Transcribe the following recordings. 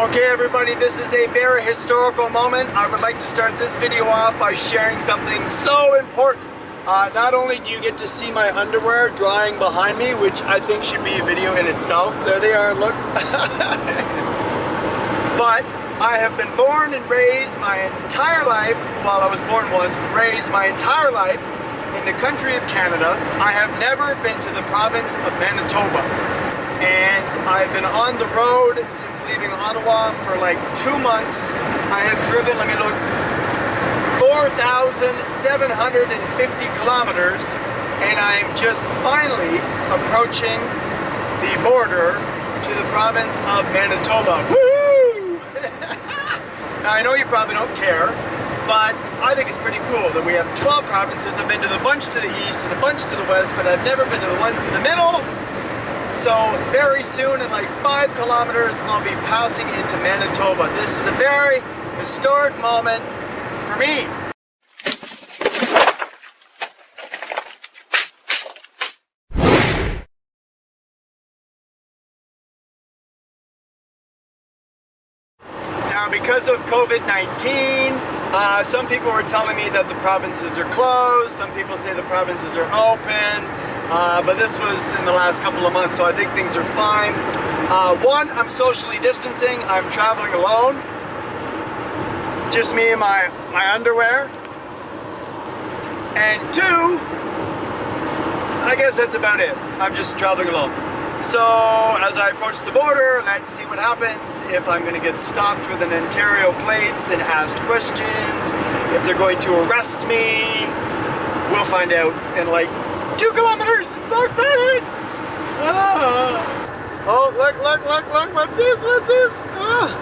Okay everybody, this is a very historical moment. I would like to start this video off by sharing something so important. Not only do you get to see my underwear drying behind me, which I think should be a video in itself. There they are, look. But I have been born and raised my entire life, well I was born once, but raised my entire life in the country of Canada. I have never been to the province of Manitoba. And I've been on the road since leaving Ottawa for like 2 months. I have driven, let me look, 4,750 kilometers, and I'm just finally approaching the border to the province of Manitoba. Woo! Now I know you probably don't care, but I think it's pretty cool that we have 12 provinces. I've been to the bunch to the east and a bunch to the west, but I've never been to the ones in the middle. So very soon, in like 5 kilometers, I'll be passing into Manitoba. This is a very historic moment for me. Now, because of COVID-19, some people were telling me that the provinces are closed. Some people say the provinces are open. But this was in the last couple of months, so I think things are fine. One, I'm socially distancing. I'm traveling alone. Just me and my underwear. And two, I guess that's about it. I'm just traveling alone. So as I approach the border, let's see what happens. If I'm going to get stopped with an Ontario plates and asked questions, if they're going to arrest me, we'll find out in like 2 kilometers. I'm so excited! Ah. Oh, look, what's this? Ah.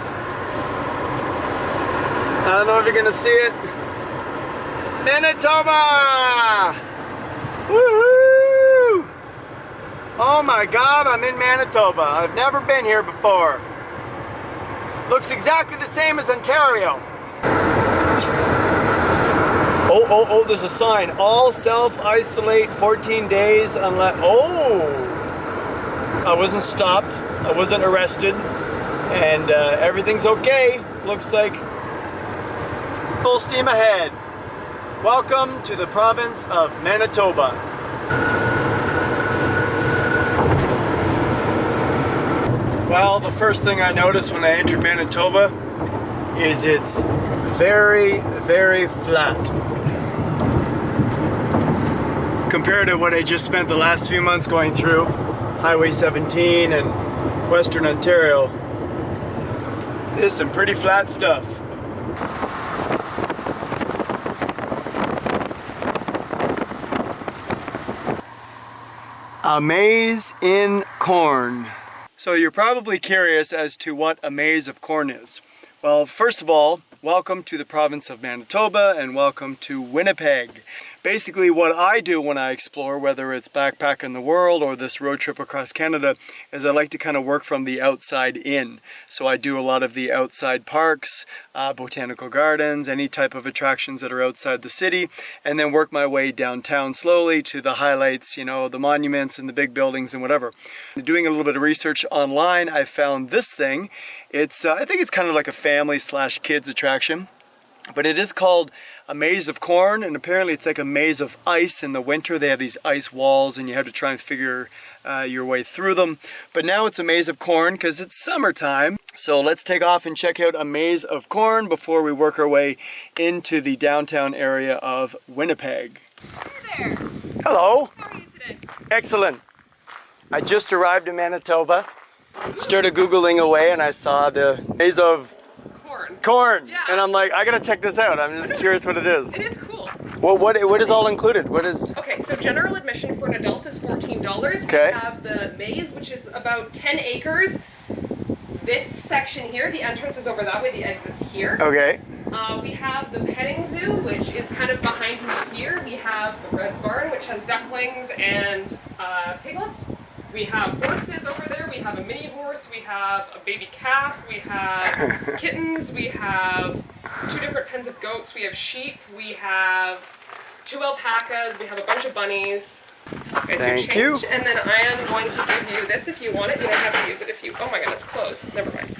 I don't know if you're gonna see it. Manitoba! Woohoo! Oh my God, I'm in Manitoba. I've never been here before. Looks exactly the same as Ontario. Oh, there's a sign. All self-isolate 14 days unless... Oh! I wasn't stopped. I wasn't arrested. And everything's okay. Looks like full steam ahead. Welcome to the province of Manitoba. Well, the first thing I noticed when I entered Manitoba is it's very, very flat. Compared to what I just spent the last few months going through, Highway 17 and Western Ontario. This is some pretty flat stuff. A maze in corn. So you're probably curious as to what a maze of corn is. Well, first of all, welcome to the province of Manitoba and welcome to Winnipeg. Basically what I do when I explore, whether it's backpacking the world or this road trip across Canada, is I like to kind of work from the outside in. So I do a lot of the outside parks, botanical gardens, any type of attractions that are outside the city, and then work my way downtown slowly to the highlights, you know, the monuments and the big buildings and whatever. Doing a little bit of research online, I found this thing. It's, I think it's kind of like a family/kids attraction. But it is called a maze of corn, and apparently it's like a maze of ice. In the winter they have these ice walls and you have to try and figure your way through them. But now it's a maze of corn because it's summertime. So let's take off and check out a maze of corn before we work our way into the downtown area of Winnipeg. Hi there! Hello! How are you today? Excellent! I just arrived in Manitoba, started Googling away, and I saw the maze of corn. Yeah. And I'm like, I gotta check this out. I'm just curious what it is. It is cool. Well, what is all included? What is... Okay, so general admission for an adult is $14. Okay. We have the maze, which is about 10 acres. This section here, the entrance is over that way, the exit's here. Okay. We have the petting zoo, which is kind of behind me here. We have the red barn, which has ducklings and piglets. We have horses over there, we have a mini horse, we have a baby calf, we have kittens, we have 2 different pens of goats, we have sheep, we have 2 alpacas, we have a bunch of bunnies. Okay, so Thank you. And then I am going to give you this if you want it. You don't have to use it if you... Oh my god, it's closed. Never mind.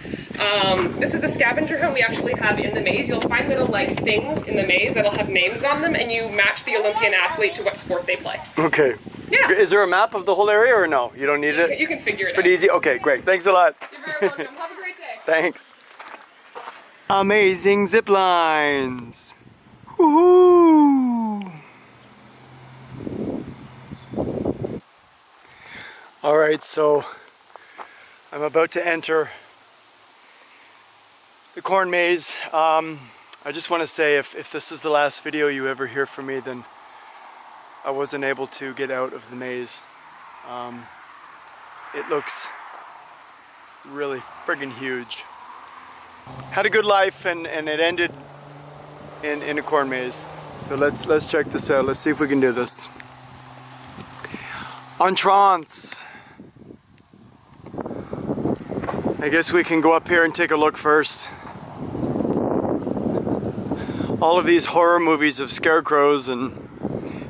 This is a scavenger hunt we actually have in the maze. You'll find little like things in the maze that'll have names on them, and you match the Olympian athlete to what sport they play. Okay. Yeah. Is there a map of the whole area or no? You don't need it? You can figure it out. It's pretty easy? Okay, great. Thanks a lot. You're very welcome. Have a great day. Thanks. Amazing zip lines. Woohoo! Alright, so I'm about to enter the corn maze. I just want to say if this is the last video you ever hear from me, then I wasn't able to get out of the maze. It looks really friggin' huge. Had a good life and it ended in a corn maze. So let's check this out. Let's see if we can do this. Entrance. I guess we can go up here and take a look first. All of these horror movies of scarecrows and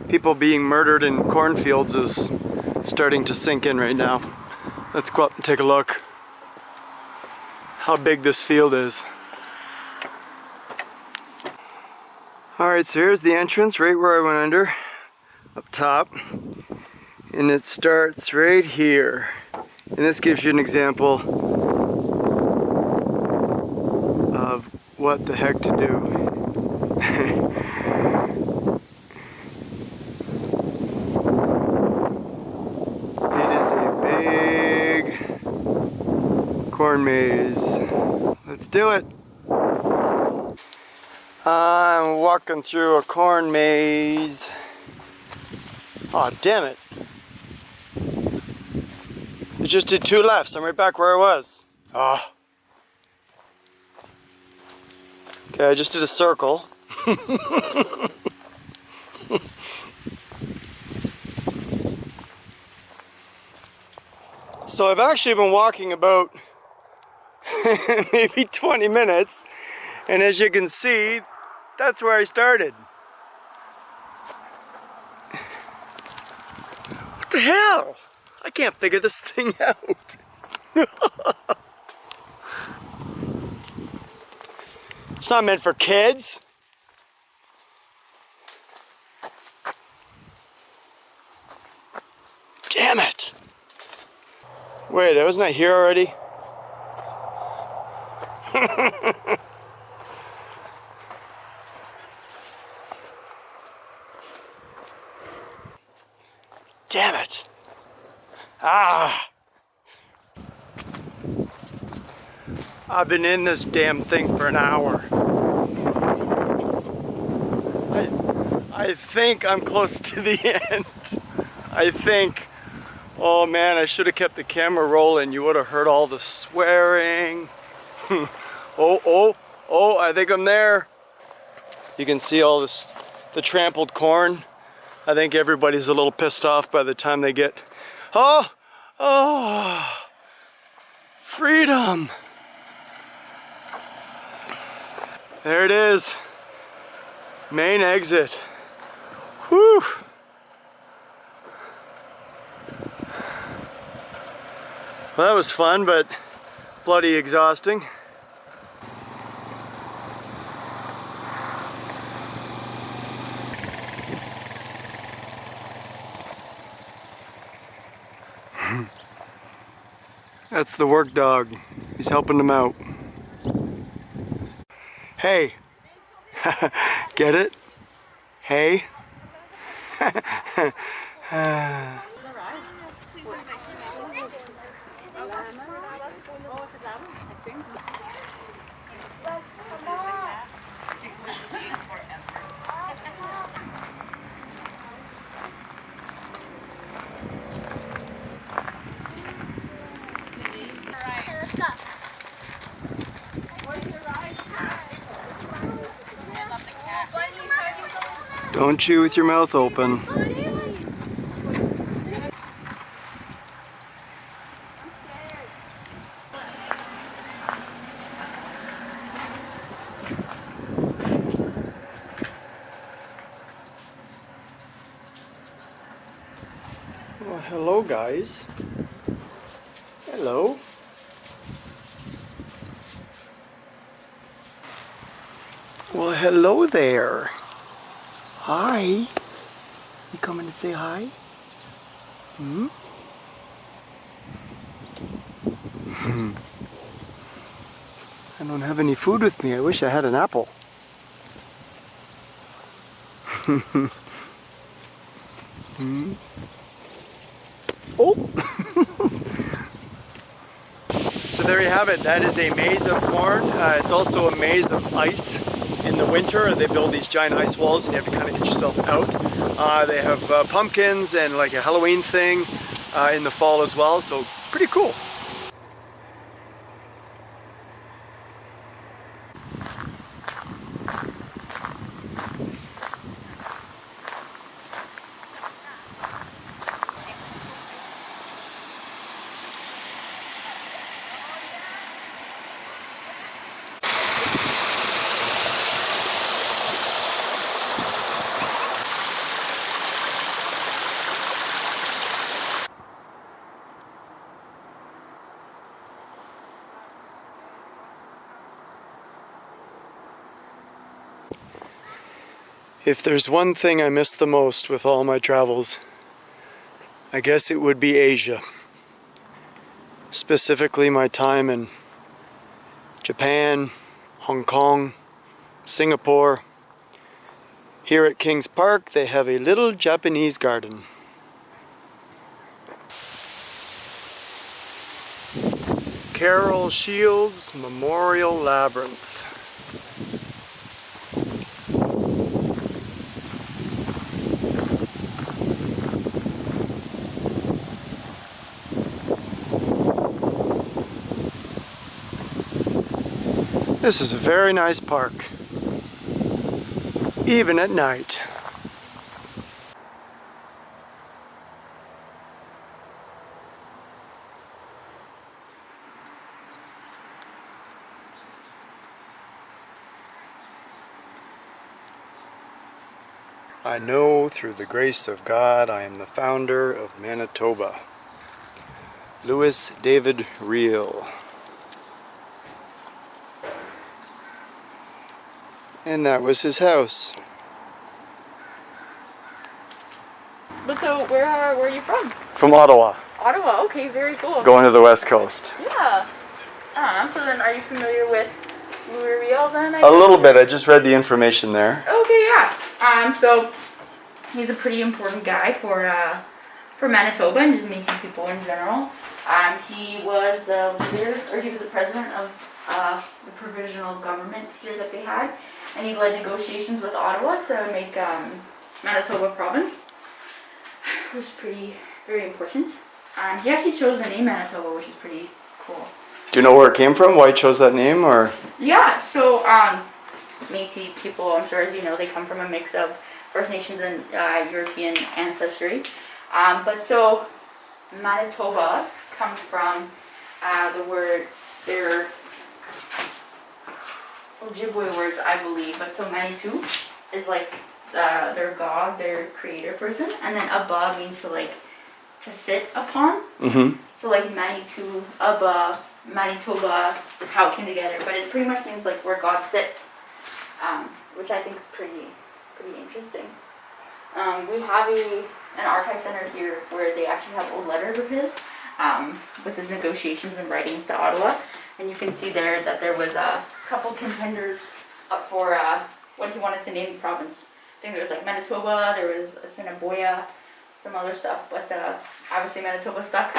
people being murdered in cornfields is starting to sink in right now. Let's go up and take a look how big this field is. Alright, so here's the entrance right where I went under, up top. And it starts right here. And this gives you an example of what the heck to do. It is a big corn maze. Let's do it. I'm walking through a corn maze. Oh, damn it. I just did 2 lefts. I'm right back where I was. Oh. Okay, I just did a circle. So I've actually been walking about maybe 20 minutes, and as you can see, that's where I started. What the hell? I can't figure this thing out. It's not meant for kids. Damn it. Wait, I wasn't here already? Damn it. Ah! I've been in this damn thing for an hour. I think I'm close to the end. I think. Oh man, I should have kept the camera rolling. You would have heard all the swearing. Oh, I think I'm there. You can see all this, the trampled corn. I think everybody's a little pissed off by the time they get. Oh, freedom. There it is. Main exit. Whew. Well, that was fun, but bloody exhausting. That's the work dog. He's helping them out. Hey. Get it? Hey. Don't chew with your mouth open. Well, hello guys. Hello. Well, hello there. Hi. You coming to say hi? Hmm? I don't have any food with me. I wish I had an apple. Hmm? Oh! So there you have it. That is a maze of corn. It's also a maze of ice. In the winter, they build these giant ice walls and you have to kind of get yourself out. They have pumpkins and like a Halloween thing in the fall as well, so pretty cool. If there's one thing I miss the most with all my travels, I guess it would be Asia. Specifically my time in Japan, Hong Kong, Singapore. Here at King's Park, they have a little Japanese garden. Carol Shields Memorial Labyrinth. This is a very nice park, even at night. I know through the grace of God I am the founder of Manitoba. Louis David Riel. And that was his house. But so, where are you from? From Ottawa, Ottawa, okay, very cool. going to the west coast. Yeah. So then are you familiar with Louis Riel then? A little bit, I just read the information there. Okay, yeah. So he's a pretty important guy for Manitoba and just Métis people in general. He was the leader, or he was the president of the provisional government here that they had, and he led negotiations with Ottawa to make Manitoba province. It was very important. He actually chose the name Manitoba, which is pretty cool. Do you know where it came from? Why he chose that name, or? Yeah, so Métis people, I'm sure as you know, they come from a mix of First Nations and European ancestry. But so Manitoba comes from the words, they're Ojibwe words, I believe. But so Manitou is like their god, their creator person, and then Abba means to sit upon. Mm-hmm. So like Manitou, Abba, Manitoba is how it came together, but it pretty much means like where God sits, which I think is pretty interesting. We have an archive center here where they actually have old letters of his, with his negotiations and writings to Ottawa, and you can see there that there was a couple contenders up for what he wanted to name the province. I think there was like Manitoba, there was Assiniboine, some other stuff, but obviously Manitoba stuck.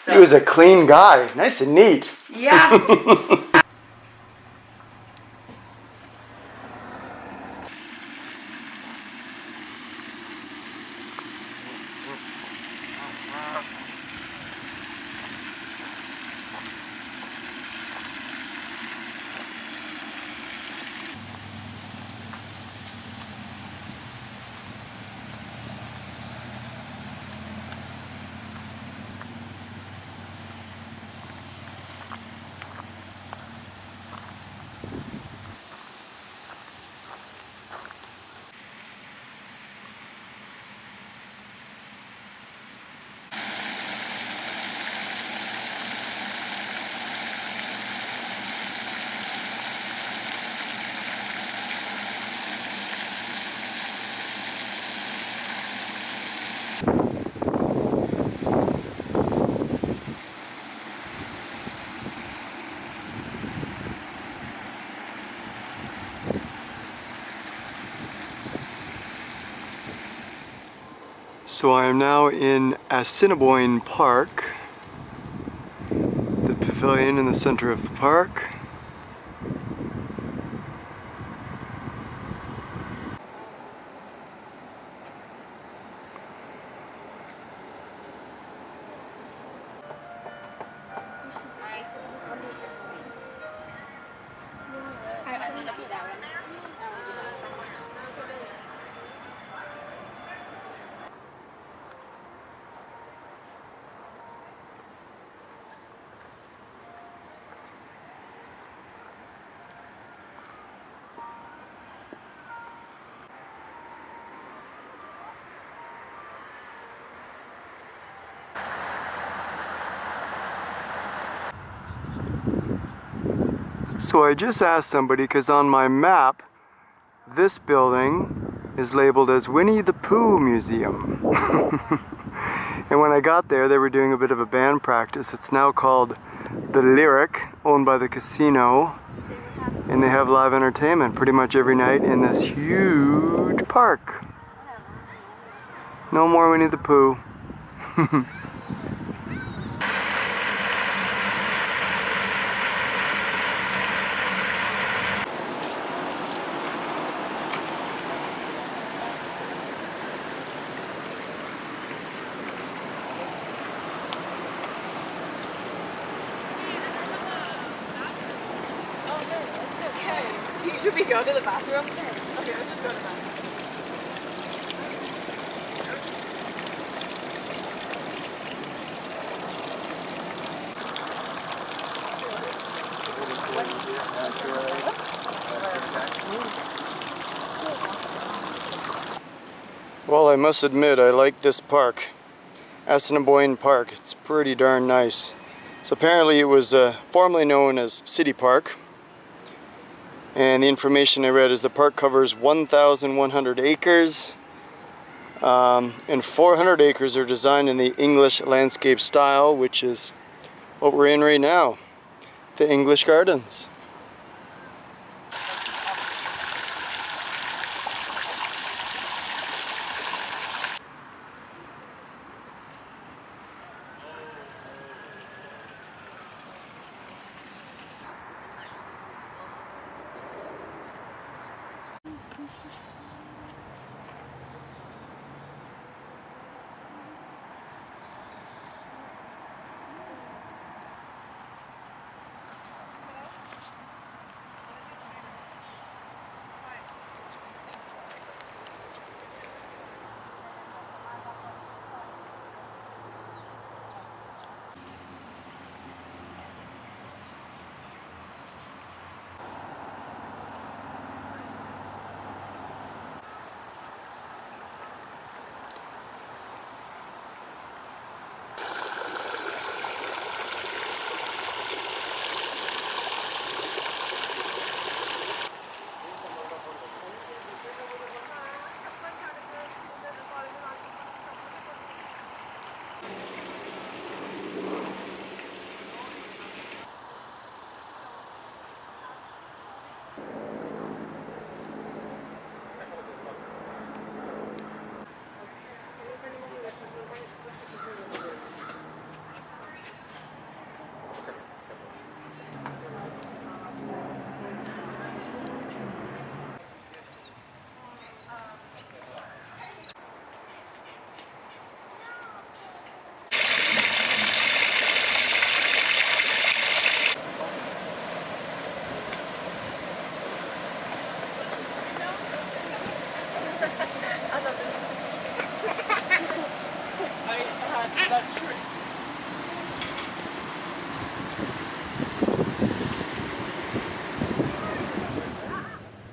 So, He was a clean guy, nice and neat. yeah. So I am now in Assiniboine Park, the pavilion in the center of the park. So I just asked somebody, because on my map, this building is labeled as Winnie the Pooh Museum. And when I got there, they were doing a bit of a band practice. It's now called The Lyric, owned by the casino. And they have live entertainment pretty much every night in this huge park. No more Winnie the Pooh. Should we go to the bathroom? Okay, let's just go to the bathroom. Well, I must admit, I like this park, Assiniboine Park. It's pretty darn nice. So apparently it was formerly known as City Park. And the information I read is the park covers 1,100 acres, and 400 acres are designed in the English landscape style, which is what we're in right now, the English Gardens.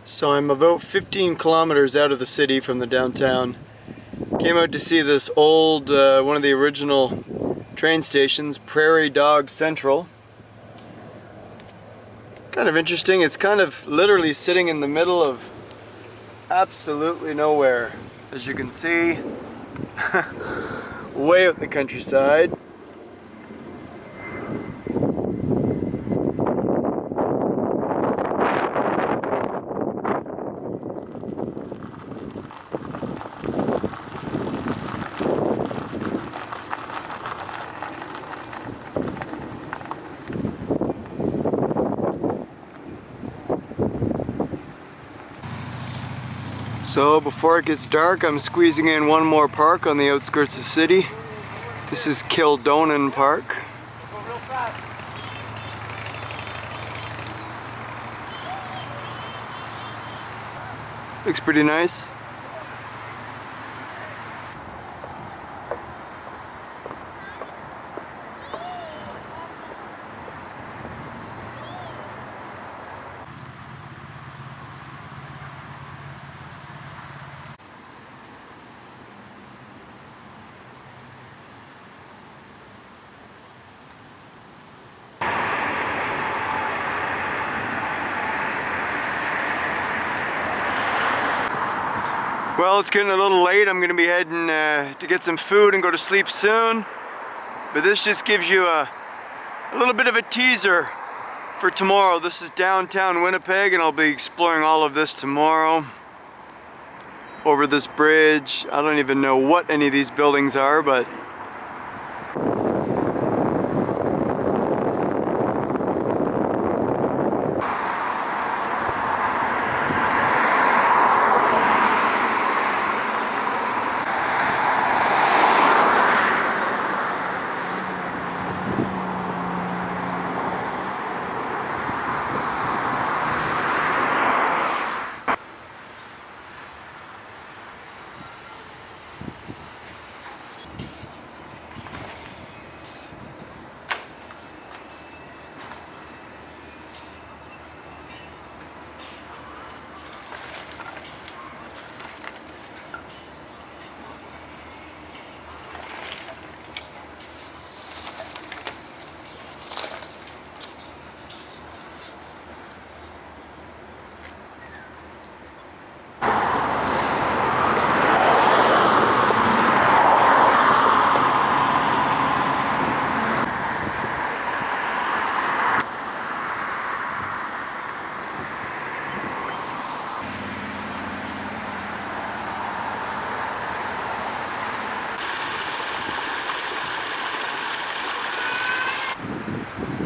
So I'm about 15 kilometers out of the city from the downtown. Came out to see this old, one of the original train stations, Prairie Dog Central. Kind of interesting. It's kind of literally sitting in the middle of absolutely nowhere, as you can see, way out in the countryside. So before it gets dark, I'm squeezing in one more park on the outskirts of the city. This is Kildonan Park. Looks pretty nice. Well, it's getting a little late. I'm going to be heading to get some food and go to sleep soon. But this just gives you a little bit of a teaser for tomorrow. This is downtown Winnipeg, and I'll be exploring all of this tomorrow. Over this bridge. I don't even know what any of these buildings are, but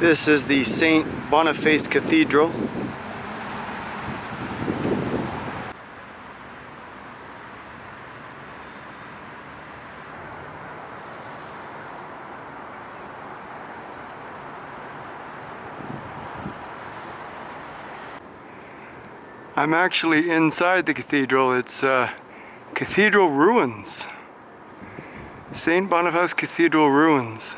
this is the St. Boniface Cathedral. I'm actually inside the cathedral. It's cathedral ruins. St. Boniface Cathedral ruins.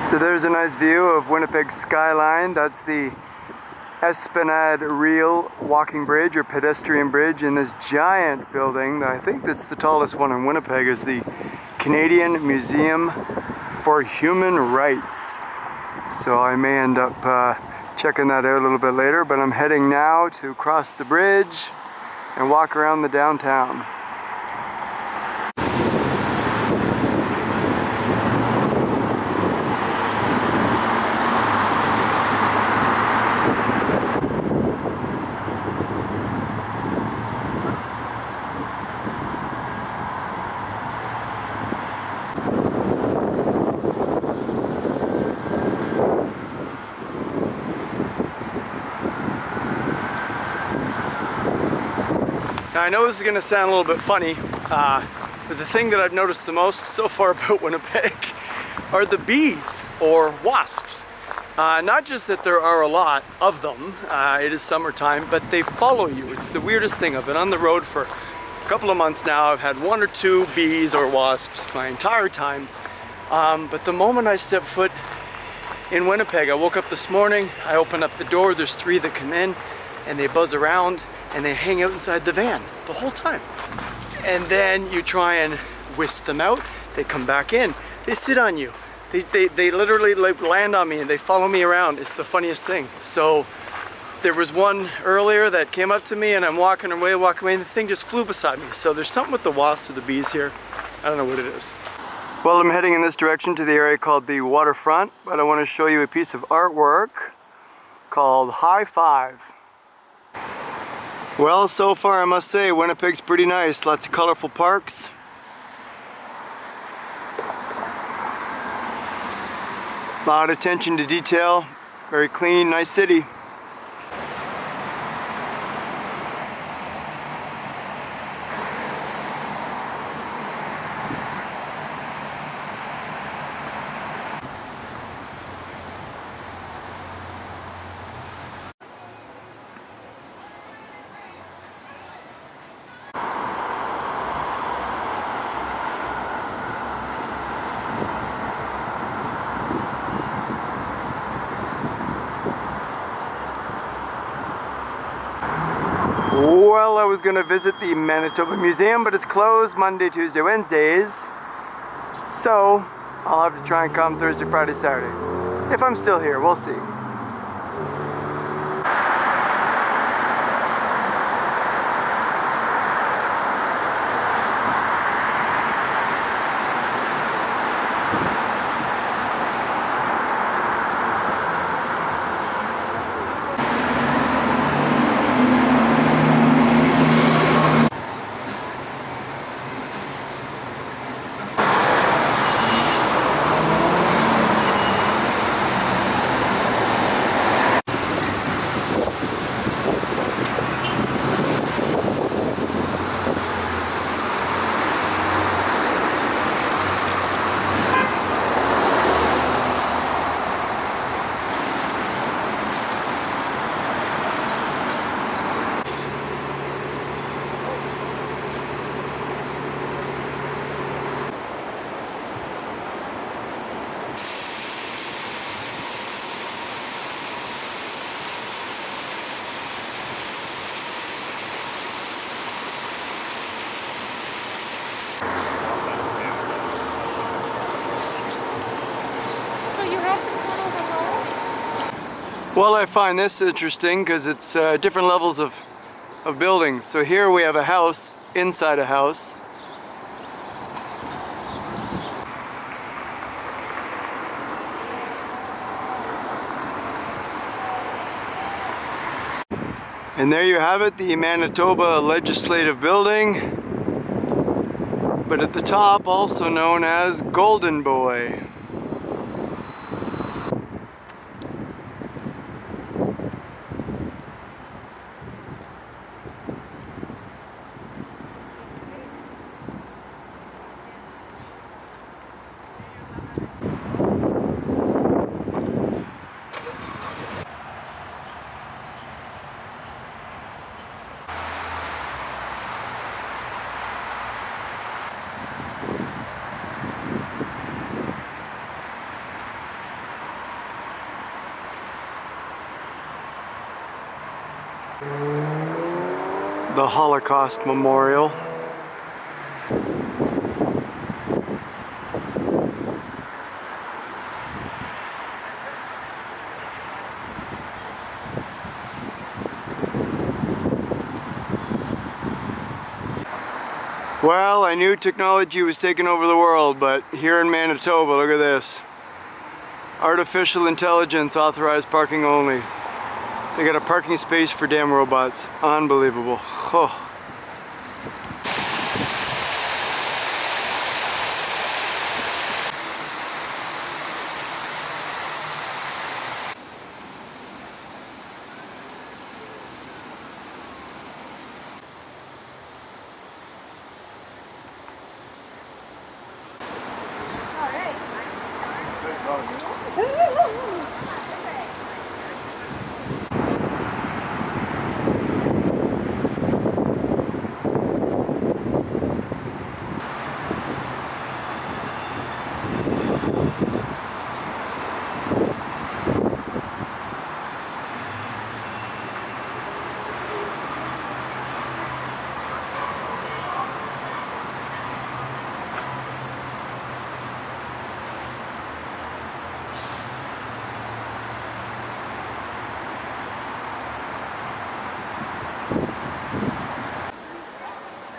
So there's a nice view of Winnipeg skyline. That's the Esplanade Riel walking bridge or pedestrian bridge, in this giant building. I think that's the tallest one in Winnipeg, is the Canadian Museum for Human Rights. So I may end up checking that out a little bit later, but I'm heading now to cross the bridge and walk around the downtown. Now I know this is going to sound a little bit funny, but the thing that I've noticed the most so far about Winnipeg are the bees or wasps. Not just that there are a lot of them, it is summertime, but they follow you. It's the weirdest thing. I've been on the road for a couple of months now. I've had 1 or 2 bees or wasps my entire time. But the moment I step foot in Winnipeg, I woke up this morning, I open up the door, there's 3 that come in, and they buzz around, and they hang out inside the van the whole time. And then you try and whisk them out, they come back in, they sit on you. They literally like land on me and they follow me around. It's the funniest thing. So there was one earlier that came up to me and I'm walking away, and the thing just flew beside me. So there's something with the wasps or the bees here. I don't know what it is. Well, I'm heading in this direction to the area called the waterfront, but I want to show you a piece of artwork called High Five. Well, so far I must say Winnipeg's pretty nice. Lots of colorful parks. A lot of attention to detail, very clean, nice city. Well, I was going to visit the Manitoba Museum, but it's closed Monday, Tuesday, Wednesdays. So, I'll have to try and come Thursday, Friday, Saturday. If I'm still here, we'll see. Well, I find this interesting because it's different levels of buildings. So here we have a house inside a house. And there you have it, the Manitoba Legislative Building, but at the top also known as Golden Boy. The Holocaust Memorial. Well, I knew technology was taking over the world, but here in Manitoba, look at this. Artificial intelligence authorized parking only. They got a parking space for damn robots. Unbelievable. Oh.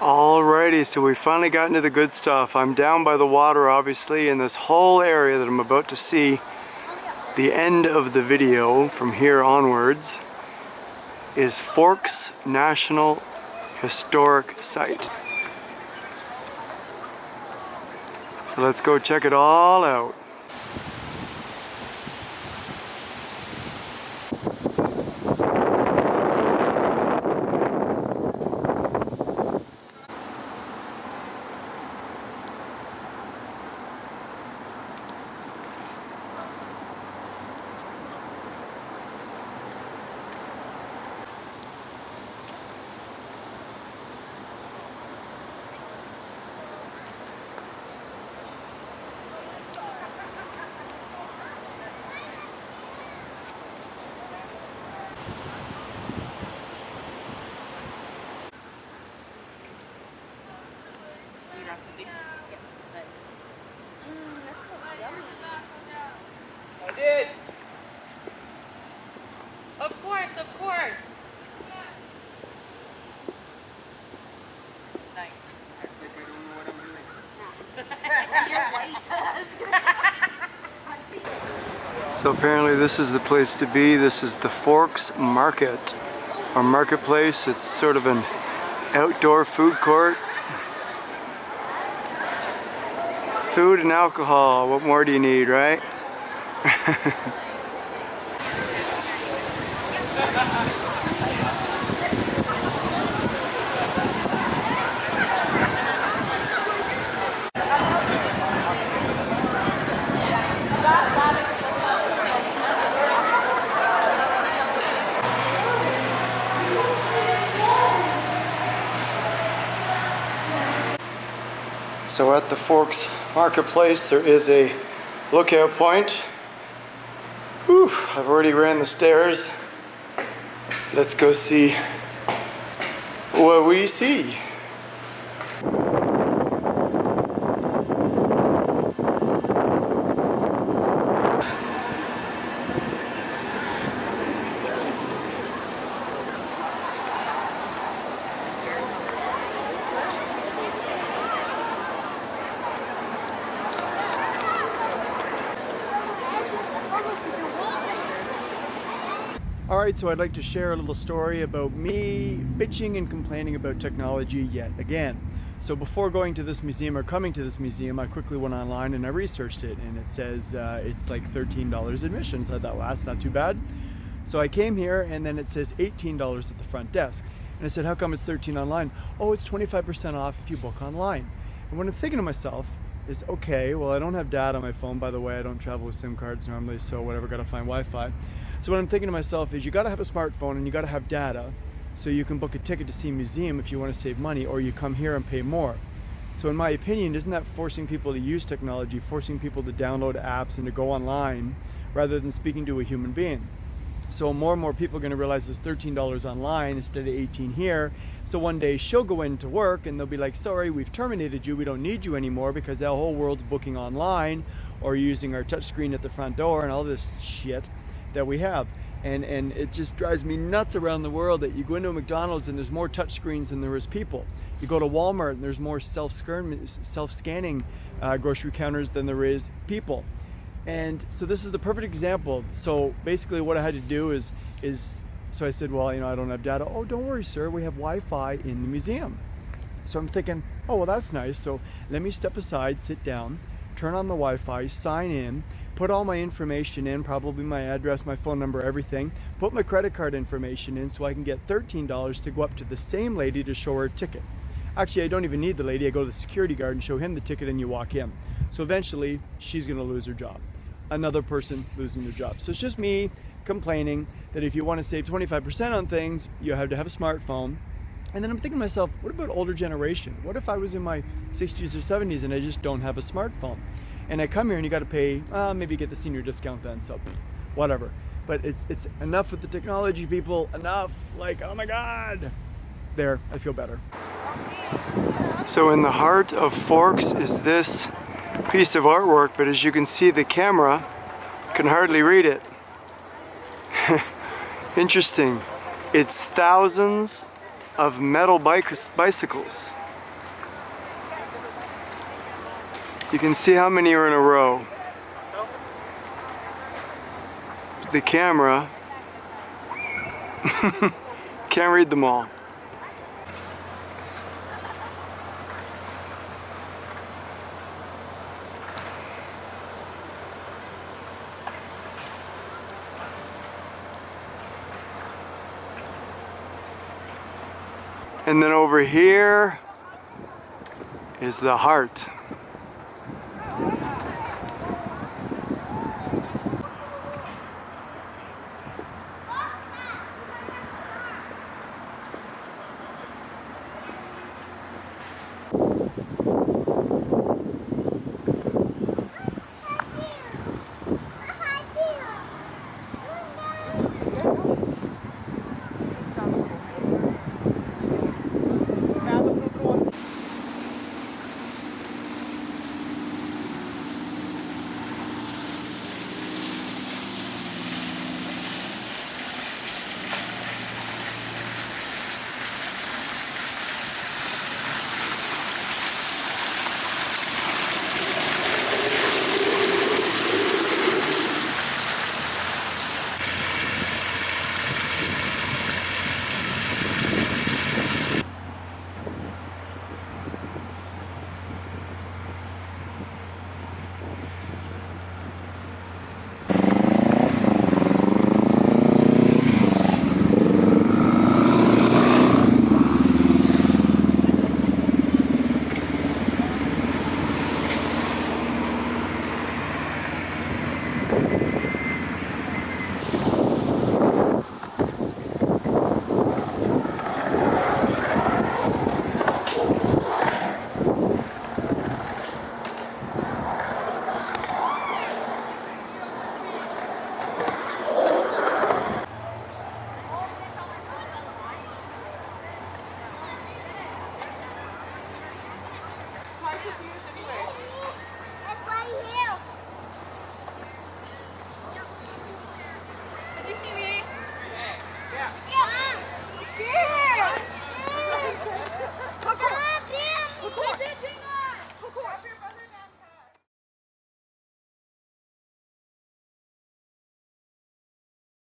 Alrighty, so we finally got into the good stuff. I'm down by the water, obviously, and this whole area that I'm about to see, the end of the video from here onwards, is Forks National Historic Site. So let's go check it all out. I did. Of course, of course. Nice. Like I don't know what I'm doing. So apparently this is the place to be. This is the Forks Market, or marketplace. It's sort of an outdoor food court. Food and alcohol, what more do you need, right? So at the Forks Marketplace there is a lookout point. Whew, I've already ran the stairs. Let's go see what we see. Alright, so I'd like to share a little story about me bitching and complaining about technology yet again. So before going to this museum or coming to this museum, I quickly went online and I researched it, and it says it's like $13 admission. So I thought, well, that's not too bad. So I came here and then it says $18 at the front desk. And I said, how come it's $13 online? Oh, it's 25% off if you book online. And what I'm thinking to myself is, okay, well, I don't have data on my phone. By the way, I don't travel with SIM cards normally, so whatever, gotta find Wi-Fi. So what I'm thinking to myself is, you gotta have a smartphone and you gotta have data so you can book a ticket to see a museum if you wanna save money, or you come here and pay more. So in my opinion, isn't that forcing people to use technology, forcing people to download apps and to go online rather than speaking to a human being? So more and more people are going to realize it's $13 online instead of $18 here. So one day she'll go into work and they'll be like, sorry, we've terminated you. We don't need you anymore because our whole world's booking online or using our touchscreen at the front door and all this shit that we have. And it just drives me nuts around the world that you go into a McDonald's and there's more touchscreens than there is people. You go to Walmart and there's more self-scanning grocery counters than there is people. And so this is the perfect example. So basically what I had to do is so I said, well, you know, I don't have data. Oh, don't worry, sir, we have Wi-Fi in the museum. So I'm thinking, oh, well, that's nice. So let me step aside, sit down, turn on the Wi-Fi, sign in, put all my information in, probably my address, my phone number, everything, put my credit card information in so I can get $13 to go up to the same lady to show her a ticket. Actually, I don't even need the lady. I go to the security guard and show him the ticket and you walk in. So eventually she's gonna lose her job. another person losing their job. So it's just me complaining that if you want to save 25% on things, you have to have a smartphone. And then I'm thinking to myself, what about older generation? What if I was in my 60s or 70s and I just don't have a smartphone? And I come here and you got to pay, maybe get the senior discount then, so whatever. But it's enough with the technology, people, enough. Like, oh my God. There, I feel better. So in the heart of Forks is this piece of artwork, but as you can see, the camera can hardly read it. Interesting. It's thousands of metal bicycles. You can see how many are in a row. The camera can't read them all. And then over here is the heart.